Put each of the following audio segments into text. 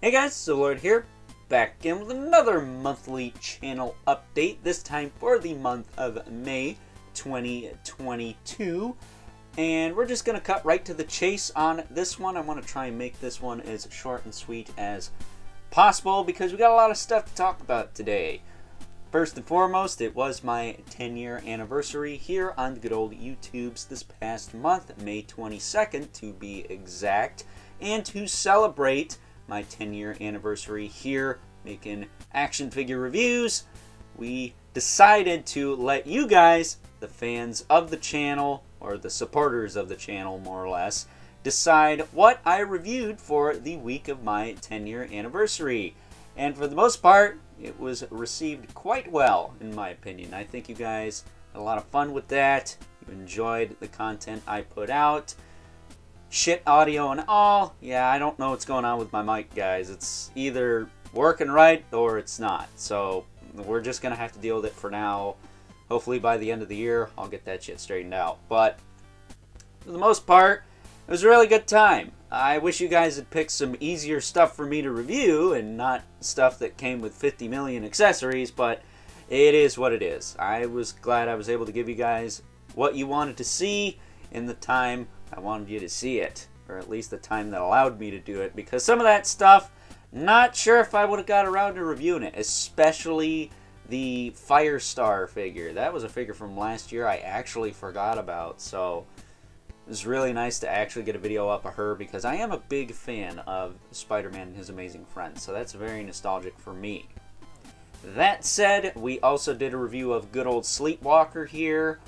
Hey guys, so Lord here, back again with another monthly channel update, this time for the month of May 2022. And we're just going to cut right to the chase on this one. I want to try and make this one as short and sweet as possible because we got a lot of stuff to talk about today. First and foremost, it was my 10-year anniversary here on the good old YouTubes this past month, May 22nd to be exact. And to celebrate my 10-year anniversary here making action figure reviews, we decided to let you guys, the fans of the channel, or the supporters of the channel more or less, decide what I reviewed for the week of my 10-year anniversary. And for the most part, it was received quite well, in my opinion. I think you guys had a lot of fun with that. You enjoyed the content I put out. Shit audio and all. Yeah, I don't know what's going on with my mic, guys. It's either working right or it's not. So we're just going to have to deal with it for now. Hopefully by the end of the year, I'll get that shit straightened out. But for the most part, it was a really good time. I wish you guys had picked some easier stuff for me to review and not stuff that came with 50 million accessories, but it is what it is. I was glad I was able to give you guys what you wanted to see in the time I wanted you to see it, or at least the time that allowed me to do it, because some of that stuff, not sure if I would have got around to reviewing it, especially the Firestar figure. That was a figure from last year I actually forgot about, so it was really nice to actually get a video up of her because I am a big fan of Spider-Man and His Amazing Friends, so that's very nostalgic for me. That said, we also did a review of good old Sleepwalker here.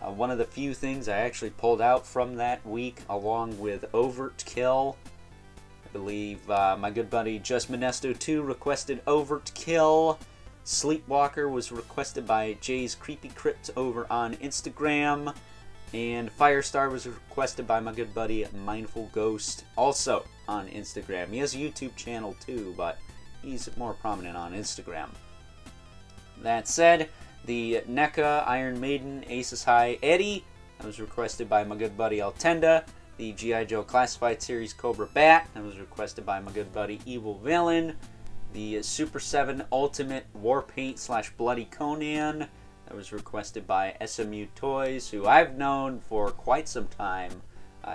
One of the few things I actually pulled out from that week, along with Overt Kill. I believe my good buddy Just Monesto 2 requested Overt Kill. Sleepwalker was requested by Jay's Creepy Crypt over on Instagram. And Firestar was requested by my good buddy Mindful Ghost, also on Instagram. He has a YouTube channel too, but he's more prominent on Instagram. That said, the NECA Iron Maiden Aces High Eddie that was requested by my good buddy Altenda. The G.I. Joe Classified Series Cobra Bat that was requested by my good buddy Evil Villain. The Super 7 Ultimate Warpaint / Bloody Conan that was requested by SMU Toys, who I've known for quite some time.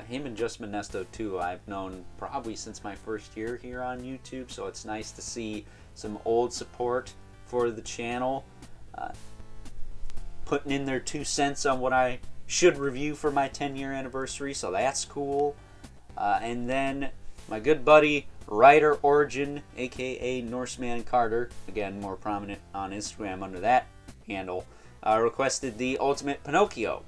Him and Just Monesto too, I've known probably since my first year here on YouTube, so it's nice to see some old support for the channel. Putting in their 2 cents on what I should review for my 10-year anniversary, so that's cool. And then my good buddy Rider Origin, aka Norseman Carter, again more prominent on Instagram under that handle, requested the Ultimate Pinocchio,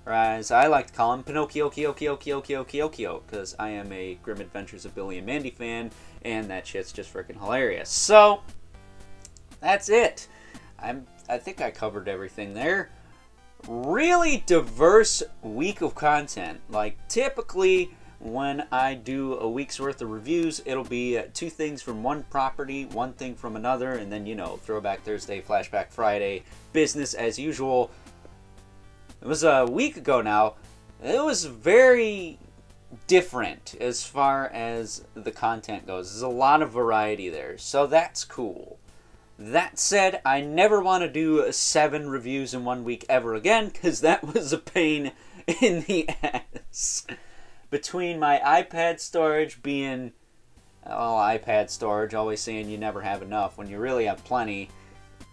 or as I like to call him, Pinocchio, because I am a Grim Adventures of Billy and Mandy fan, and that shit's just freaking hilarious. So that's it. I think I covered everything there. Really diverse week of content. Like, typically when I do a week's worth of reviews, it'll be 2 things from one property, 1 thing from another, and then, you know, Throwback Thursday, Flashback Friday, business as usual. It was a week ago now. It was very different as far as the content goes. There's a lot of variety there, so that's cool. That said, I never want to do 7 reviews in 1 week ever again, because that was a pain in the ass. Between my iPad storage being, well, iPad storage, always saying you never have enough when you really have plenty.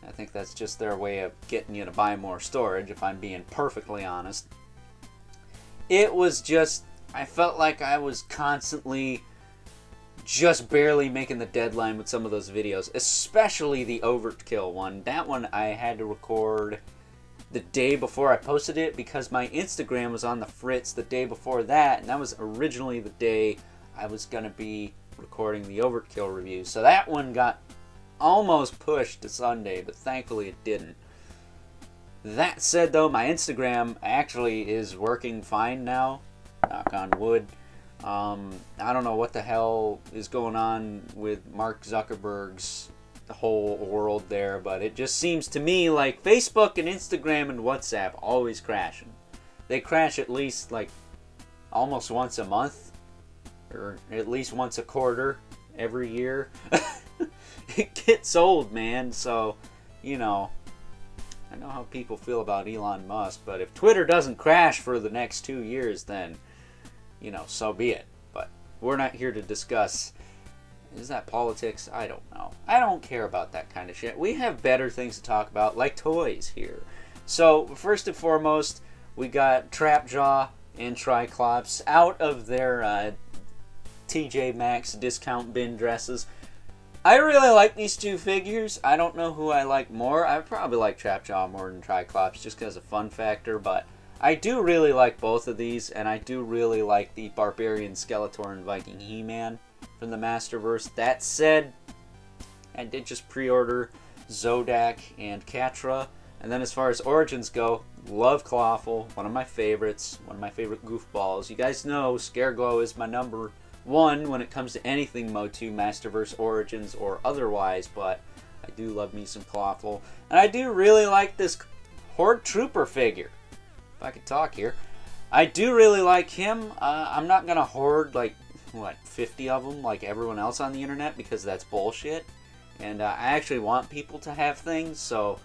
I think that's just their way of getting you to buy more storage, if I'm being perfectly honest. It was just, I felt like I was constantly just barely making the deadline with some of those videos, especially the Overt Kill one. That one I had to record the day before I posted it because my Instagram was on the fritz the day before that, and that was originally the day I was going to be recording the Overt Kill review. So that one got almost pushed to Sunday, but thankfully it didn't. That said though, my Instagram actually is working fine now, knock on wood. I don't know what the hell is going on with Mark Zuckerberg's whole world there, but it just seems to me like Facebook and Instagram and WhatsApp always crashing. They crash at least like almost once a month, or at least once a quarter. every year. It gets old, man. So, you know, I know how people feel about Elon Musk, but if Twitter doesn't crash for the next 2 years, then, you know, so be it. But we're not here to discuss, is that politics? I don't know. I don't care about that kind of shit. We have better things to talk about, like toys here. So, first and foremost, we got Trapjaw and Triclops out of their TJ Maxx discount bin dresses. I really like these two figures. I don't know who I like more. I probably like Trapjaw more than Triclops just because of fun factor, but I do really like both of these, and I do really like the Barbarian Skeletor and Viking He-Man from the Masterverse. That said, I did just pre-order Zodak and Catra, and then as far as Origins go, love Clawful, one of my favorites, one of my favorite goofballs. You guys know Scareglow is my number one when it comes to anything Motu, Masterverse, Origins, or otherwise, but I do love me some Clawful. And I do really like this Horde Trooper figure. If I could talk here. I do really like him. I'm not going to hoard, like, what, 50 of them like everyone else on the internet, because that's bullshit. And I actually want people to have things, so,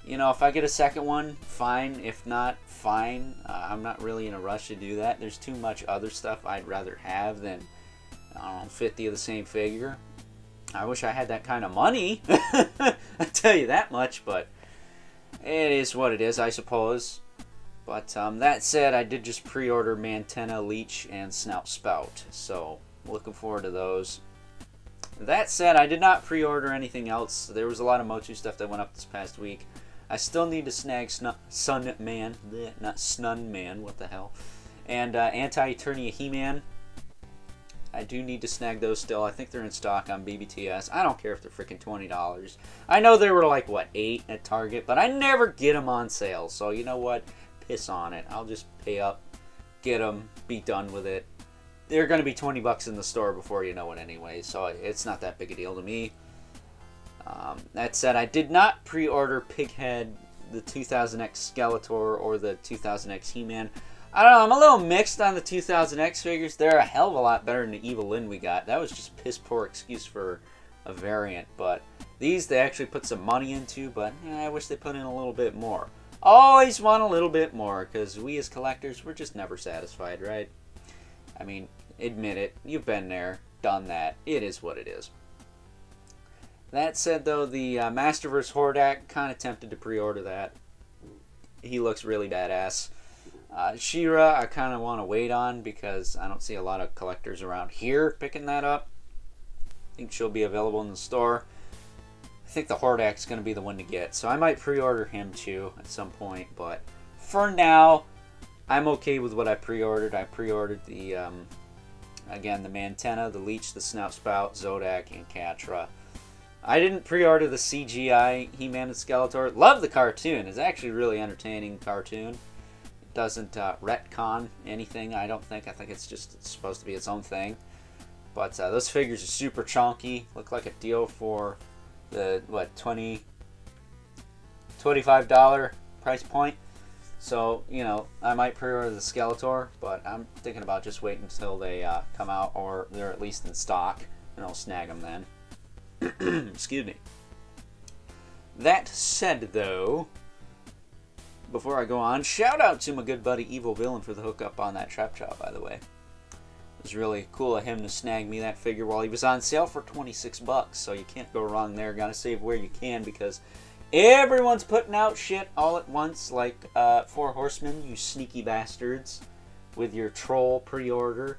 you know, if I get a second one, fine. If not, fine. I'm not really in a rush to do that. There's too much other stuff I'd rather have than, I don't know, 50 of the same figure. I wish I had that kind of money. I tell you that much, but it is what it is, I suppose. But that said, I did just pre-order Mantenna, Leech, and Snout Spout. So, looking forward to those. That said, I did not pre-order anything else. There was a lot of Motu stuff that went up this past week. I still need to snag Sun Man, not Snun Man, what the hell, and Anti-Eternia He-Man. I do need to snag those still. I think they're in stock on BBTS. I don't care if they're freaking $20. I know they were like, what, $8 at Target, but I never get them on sale. So, you know what? Piss on it. I'll just pay up, get them, be done with it. They're going to be 20 bucks in the store before you know it anyway, so it's not that big a deal to me. That said, I did not pre-order Pighead, the 2000X Skeletor, or the 2000X He-Man. I don't know, I'm a little mixed on the 2000X figures. They're a hell of a lot better than the Evil Lyn we got. That was just piss poor excuse for a variant, but these they actually put some money into, but yeah, I wish they put in a little bit more. Always want a little bit more, because we as collectors, we're just never satisfied, right? I mean, admit it, you've been there, done that, it is what it is. That said, though, the Masterverse Hordak, kind of tempted to pre-order that. He looks really badass. She-Ra, I kind of want to wait on because I don't see a lot of collectors around here picking that up. I think she'll be available in the store. I think the Hordak's going to be the one to get, so I might pre-order him too at some point, but for now, I'm okay with what I pre-ordered. I pre-ordered the, again, the Mantenna, the Leech, the Snout Spout, Zodak, and Catra. I didn't pre-order the CGI He-Man and Skeletor. Love the cartoon. It's actually a really entertaining cartoon. It doesn't retcon anything, I don't think. I think it's just supposed to be its own thing. But those figures are super chunky. Look like a deal for the, what, $25 price point. So, you know, I might pre-order the Skeletor, but I'm thinking about just waiting until they come out, or they're at least in stock, and I'll snag them then. Excuse me. That said, though, before I go on, shout out to my good buddy Evil Villain for the hookup on that Trapjaw, by the way. It was really cool of him to snag me that figure while he was on sale for 26 bucks, so you can't go wrong there. Gotta save where you can, because everyone's putting out shit all at once, like Four Horsemen, you sneaky bastards, with your Troll pre-order.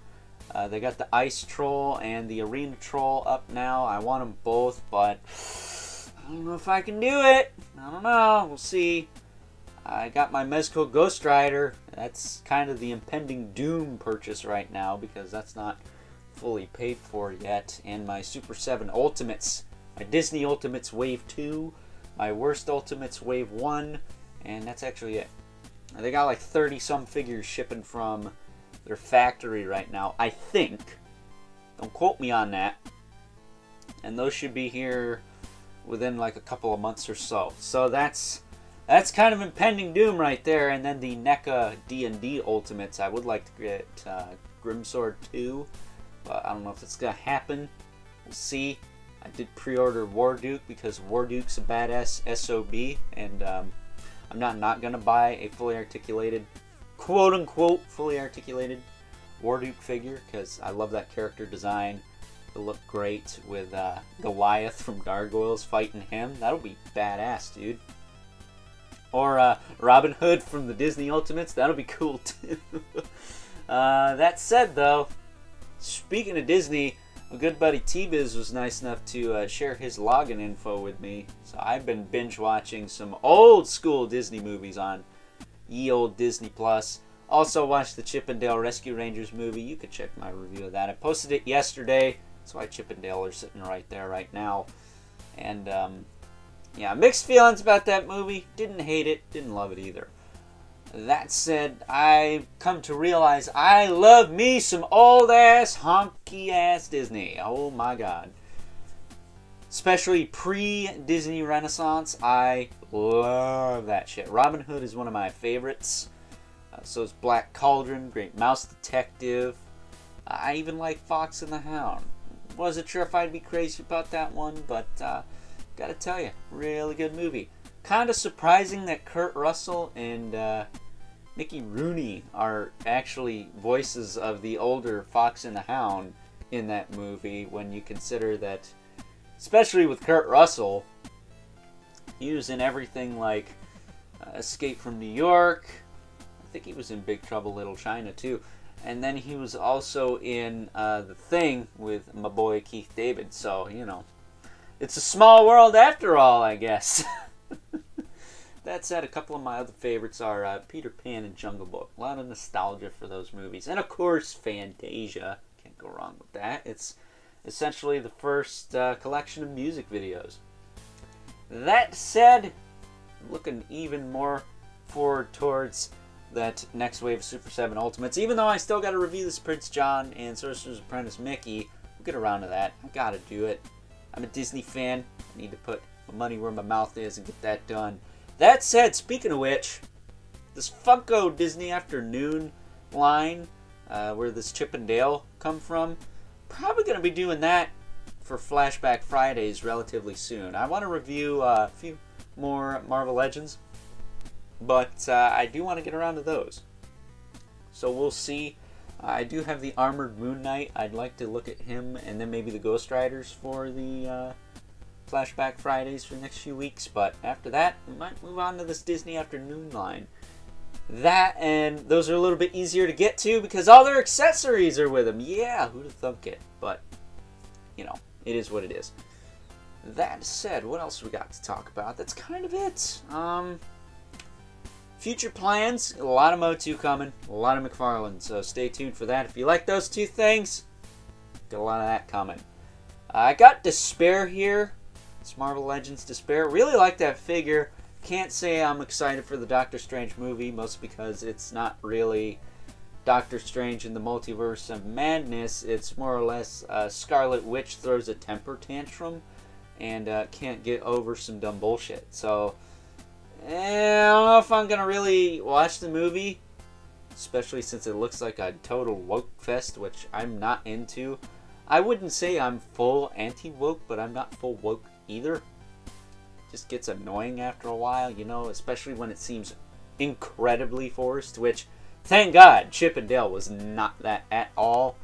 They got the Ice Troll and the Arena Troll up now. I want them both, but I don't know if I can do it. I don't know. We'll see. I got my Mezco Ghost Rider. That's kind of the impending doom purchase right now, because that's not fully paid for yet. And my Super 7 Ultimates. My Disney Ultimates Wave 2. My Worst Ultimates Wave 1. And that's actually it. They got like 30-some figures shipping from their factory right now, I think. Don't quote me on that. And those should be here within like a couple of months or so. So that's kind of impending doom right there. And then the NECA D&D Ultimates, I would like to get Grimsword 2, but I don't know if it's going to happen. We'll see. I did pre-order Warduke because Warduke's a badass SOB, and I'm not going to buy a fully articulated, quote-unquote, fully articulated Warduke figure because I love that character design. It'll look great with Goliath from Gargoyles fighting him. That'll be badass, dude. Or Robin Hood from the Disney Ultimates. That'll be cool, too. That said, though, speaking of Disney, my good buddy T-Biz was nice enough to share his login info with me. So I've been binge watching some old school Disney movies on ye old Disney Plus. Also watched the Chip 'n Dale Rescue Rangers movie. You could check my review of that. I posted it yesterday. That's why Chip and Dale are sitting right there right now. And yeah, mixed feelings about that movie. Didn't hate it, didn't love it either. That said, I've come to realize I love me some old-ass, honky-ass Disney. Oh my god. Especially pre-Disney Renaissance, I love that shit. Robin Hood is one of my favorites. So is Black Cauldron, Great Mouse Detective. I even like Fox and the Hound. Wasn't sure if I'd be crazy about that one, but gotta tell you, really good movie. Kind of surprising that Kurt Russell and Mickey Rooney are actually voices of the older Fox and the Hound in that movie when you consider that, especially with Kurt Russell, he was in everything like Escape from New York. I think he was in Big Trouble Little China too. And then he was also in The Thing with my boy Keith David. So, you know, it's a small world after all, I guess. That said, a couple of my other favorites are Peter Pan and Jungle Book. A lot of nostalgia for those movies. And, of course, Fantasia. Can't go wrong with that. It's essentially the first collection of music videos. That said, I'm looking even more forward towards that next wave of Super 7 Ultimates. Even though I still got to review this Prince John and Sorcerer's Apprentice Mickey, we'll get around to that. I gotta do it. I'm a Disney fan. I need to put my money where my mouth is and get that done. That said, speaking of which, this Funko Disney Afternoon line, where this Chip and Dale come from, probably going to be doing that for Flashback Fridays relatively soon. I want to review a few more Marvel Legends, but I do want to get around to those. So we'll see. I do have the Armored Moon Knight. I'd like to look at him and then maybe the Ghost Riders for the Flashback Fridays for the next few weeks. But after that, we might move on to this Disney Afternoon line. That and those are a little bit easier to get to because all their accessories are with them. Yeah, who'd have thunk it? But, you know, it is what it is. That said, what else we got to talk about? That's kind of it. Future plans, a lot of Motu coming, a lot of McFarlane, so stay tuned for that. If you like those two things, got a lot of that coming. I got Despair here. It's Marvel Legends Despair. Really like that figure. Can't say I'm excited for the Doctor Strange movie, mostly because it's not really Doctor Strange in the Multiverse of Madness. It's more or less Scarlet Witch throws a temper tantrum and can't get over some dumb bullshit. So, I don't know if I'm going to really watch the movie, especially since it looks like a total woke fest, which I'm not into. I wouldn't say I'm full anti-woke, but I'm not full woke either. It just gets annoying after a while, you know, especially when it seems incredibly forced, which, thank God, Chip and Dale was not that at all.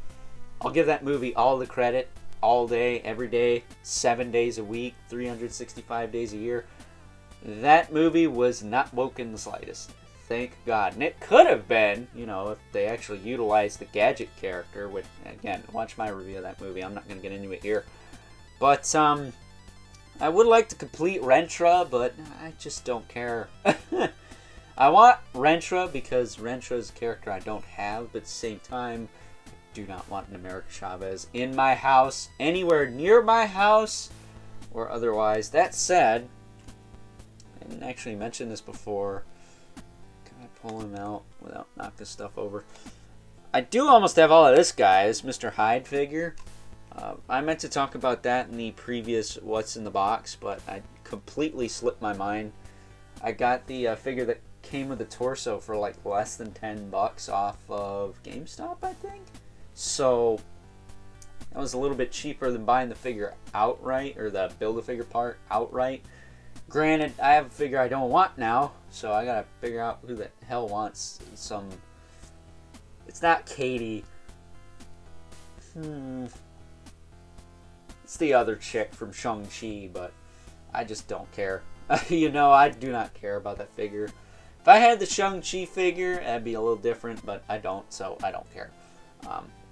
I'll give that movie all the credit, all day, every day, 7 days a week, 365 days a year. That movie was not woke in the slightest. Thank God. And it could have been, you know, if they actually utilized the Gadget character, which, again, watch my review of that movie. I'm not going to get into it here. But, I would like to complete Rentra, but I just don't care. I want Rentra because Rentra is a character I don't have, but at the same time, I do not want an America Chavez in my house, anywhere near my house, or otherwise. That said, I didn't actually mention this before. Can I pull him out without knocking this stuff over? I do almost have all of this guy, this Mr. Hyde figure. I meant to talk about that in the previous What's in the Box, but I completely slipped my mind. I got the figure that came with the torso for like less than $10 off of GameStop, I think. So That was a little bit cheaper than buying the figure outright, or the Build-A-Figure part outright. Granted, I have a figure I don't want now, so I gotta figure out who the hell wants some... It's not Katie. It's the other chick from Shang-Chi, but I just don't care. You know, I do not care about that figure. If I had the Shang-Chi figure, that'd be a little different, but I don't, so I don't care.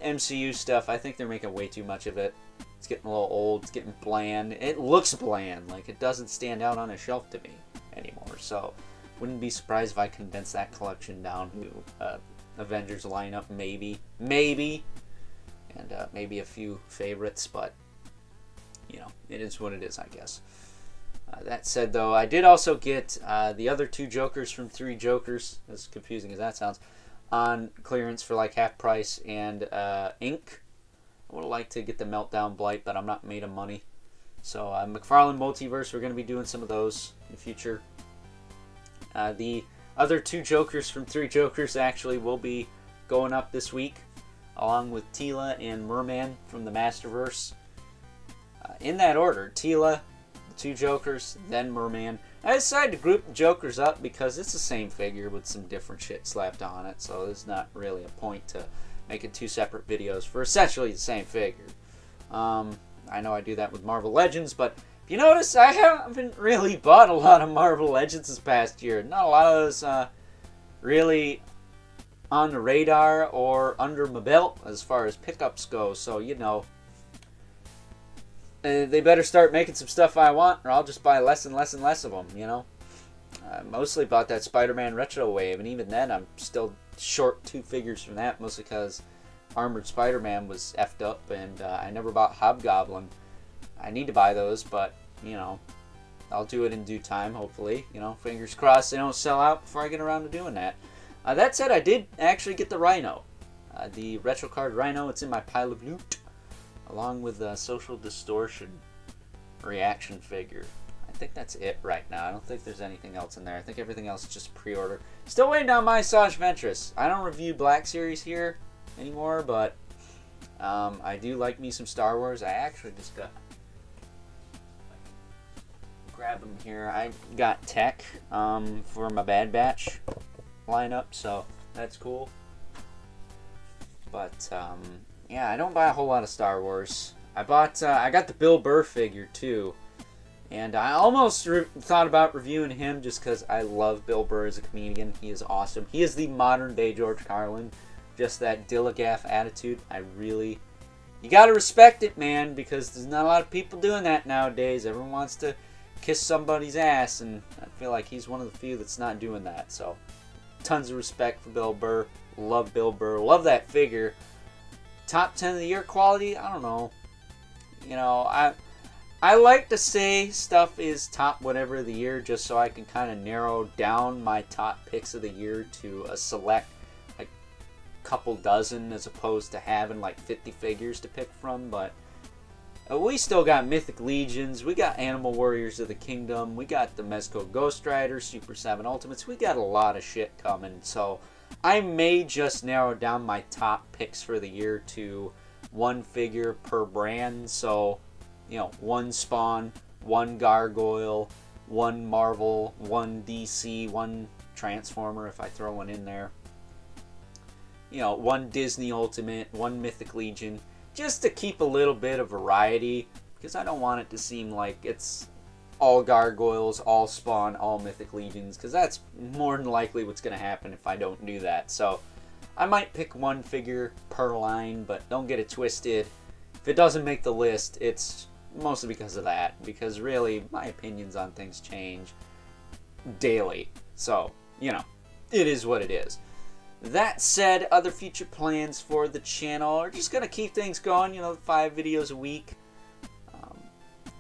MCU stuff, I think they're making way too much of it. It's getting a little old, it's getting bland. It looks bland, like it doesn't stand out on a shelf to me anymore. So, wouldn't be surprised if I condense that collection down to Avengers lineup, maybe. And maybe a few favorites, but, you know, it is what it is, I guess. That said, though, I did also get the other 2 Jokers from 3 Jokers, as confusing as that sounds, on clearance for like half price, and ink. I would have liked to get the Meltdown Blight, but I'm not made of money. So McFarlane Multiverse, we're going to be doing some of those in the future. The other 2 Jokers from 3 Jokers actually will be going up this week, along with Teela and Merman from the Masterverse. In that order, Teela, the 2 Jokers, then Merman. I decided to group the Jokers up because it's the same figure with some different shit slapped on it, so there's not really a point to making 2 separate videos for essentially the same figure. I know I do that with Marvel Legends, but if you notice, I haven't really bought a lot of Marvel Legends this past year. Not a lot of those really on the radar or under my belt as far as pickups go, so you know, they better start making some stuff I want, or I'll just buy less and less and less of them, you know. I mostly bought that Spider-Man Retro Wave, and even then I'm still short 2 figures from that, mostly because Armored Spider-Man was effed up, and I never bought Hobgoblin. I need to buy those, but, you know, I'll do it in due time, hopefully. You know, fingers crossed they don't sell out before I get around to doing that. That said, I did actually get the Rhino. The Retro Card Rhino, it's in my pile of loot, along with the Social Distortion reaction figure. I think that's it right now. I don't think there's anything else in there. I think everything else is just pre-order. Still waiting on my Saj Ventress. I don't review Black Series here anymore, but I do like me some Star Wars. I actually just got... grab them here. I got Tech for my Bad Batch lineup, so that's cool. But yeah, I don't buy a whole lot of Star Wars. I got the Bill Burr figure too, and I almost thought about reviewing him just because I love Bill Burr as a comedian. He is awesome. He is the modern day George Carlin. Just that Dilligaff attitude. You gotta respect it, man, because there's not a lot of people doing that nowadays. Everyone wants to kiss somebody's ass, and I feel like he's one of the few that's not doing that. So, tons of respect for Bill Burr. Love Bill Burr. Love that figure. Top 10 of the year quality? I don't know. You know, I like to say stuff is top whatever of the year just so I can kind of narrow down my top picks of the year to a select like couple dozen as opposed to having like 50 figures to pick from. But we still got Mythic Legions, we got Animal Warriors of the Kingdom, we got the Mezco Ghost Rider, Super 7 Ultimates, we got a lot of shit coming. So I may just narrow down my top picks for the year to 1 figure per brand. So, you know, 1 Spawn, 1 Gargoyle, 1 Marvel, 1 DC, 1 Transformer if I throw one in there. You know, 1 Disney Ultimate, 1 Mythic Legion, just to keep a little bit of variety, because I don't want it to seem like it's all Gargoyles, all Spawn, all Mythic Legions, because that's more than likely what's going to happen if I don't do that. So I might pick 1 figure per line, but don't get it twisted. If it doesn't make the list, it's mostly because of that, because really my opinions on things change daily. So, you know, it is what it is. That said, other future plans for the channel are just going to keep things going, you know, 5 videos a week.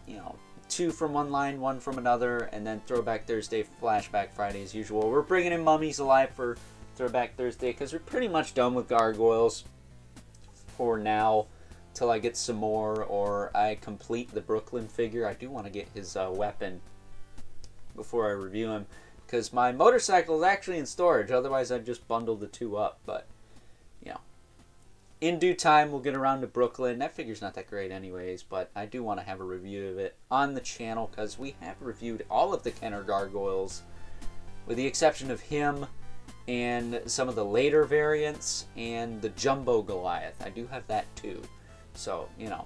You know, 2 from one line, 1 from another, and then Throwback Thursday, Flashback Friday as usual. We're bringing in Mummies Alive for Throwback Thursday because we're pretty much done with Gargoyles for now, till I get some more or I complete the Brooklyn figure. I do want to get his weapon before I review him, because my motorcycle is actually in storage. Otherwise I'd just bundle the 2 up, but you know, in due time, we'll get around to Brooklyn. That figure's not that great anyways, but I do want to have a review of it on the channel because we have reviewed all of the Kenner Gargoyles, with the exception of him and some of the later variants and the Jumbo Goliath. I do have that too. So, you know,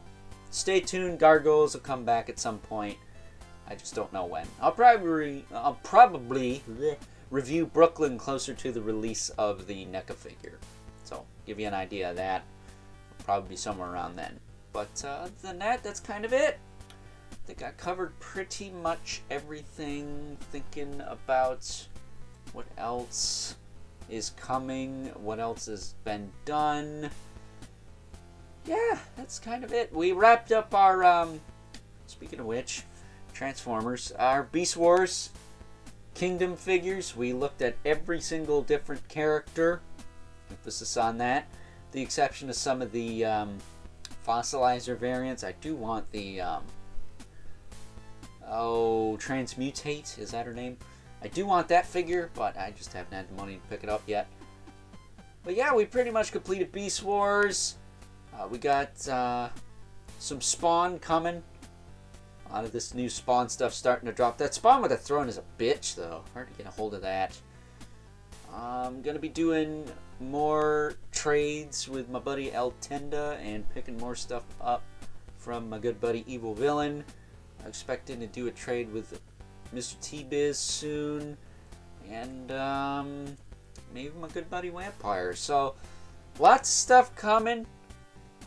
stay tuned. Gargoyles will come back at some point. I just don't know when. I'll probably review Brooklyn closer to the release of the NECA figure. So, give you an idea of that. It'll probably be somewhere around then. But other than that, that's kind of it. I think I covered pretty much everything. Thinking about what else is coming, what else has been done. Yeah, that's kind of it. We wrapped up our, speaking of which, Transformers, our Beast Wars Kingdom figures. We looked at every single different character, emphasis on that, the exception of some of the fossilizer variants. I do want the, Transmutate, is that her name? I do want that figure, but I just haven't had the money to pick it up yet. But yeah, we pretty much completed Beast Wars. We got some Spawn coming. A lot of this new Spawn stuff starting to drop. That Spawn with a throne is a bitch, though. Hard to get a hold of that. I'm going to be doing more trades with my buddy El Tenda and picking more stuff up from my good buddy Evil Villain. I'm expecting to do a trade with Mr. T-Biz soon. And maybe my good buddy Vampire. So, lots of stuff coming.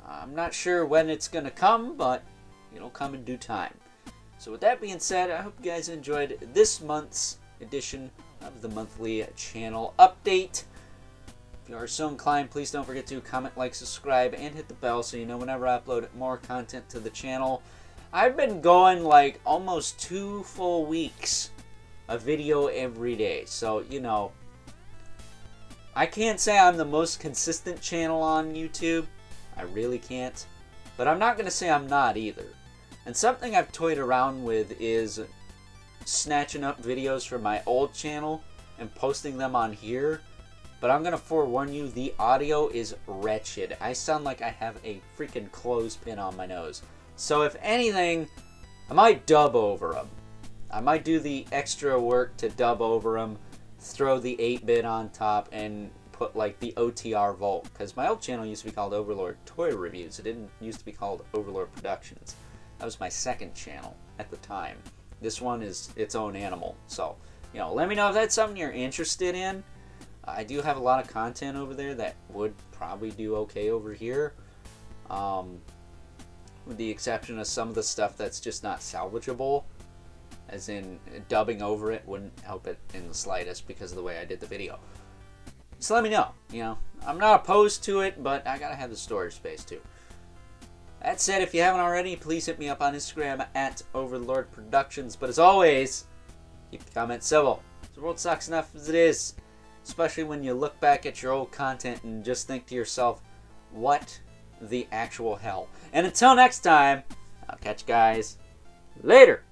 I'm not sure when it's going to come, but it'll come in due time. So with that being said, I hope you guys enjoyed this month's edition of the monthly channel update. If you are so inclined, please don't forget to comment, like, subscribe, and hit the bell so you know whenever I upload more content to the channel. I've been going like almost 2 full weeks a video every day. So, you know, I can't say I'm the most consistent channel on YouTube. I really can't. But I'm not going to say I'm not either. And something I've toyed around with is snatching up videos from my old channel and posting them on here. But I'm going to forewarn you, the audio is wretched. I sound like I have a freaking clothespin on my nose. So if anything, I might dub over them. I might do the extra work to dub over them, throw the 8-bit on top, and put like the OTR vault, because my old channel used to be called Overlord Toy Reviews. It didn't used to be called Overlord Productions. That was my second channel at the time. This one is its own animal. So, you know, let me know if that's something you're interested in. I do have a lot of content over there that would probably do okay over here, with the exception of some of the stuff that's just not salvageable, as in dubbing over it wouldn't help it in the slightest because of the way I did the video. So let me know. You know, I'm not opposed to it, but I gotta have the storage space too. That said, if you haven't already, please hit me up on Instagram at Overlord Productions. But as always, keep the comments civil. The world sucks enough as it is, especially when you look back at your old content and just think to yourself, what the actual hell? And until next time, I'll catch you guys later.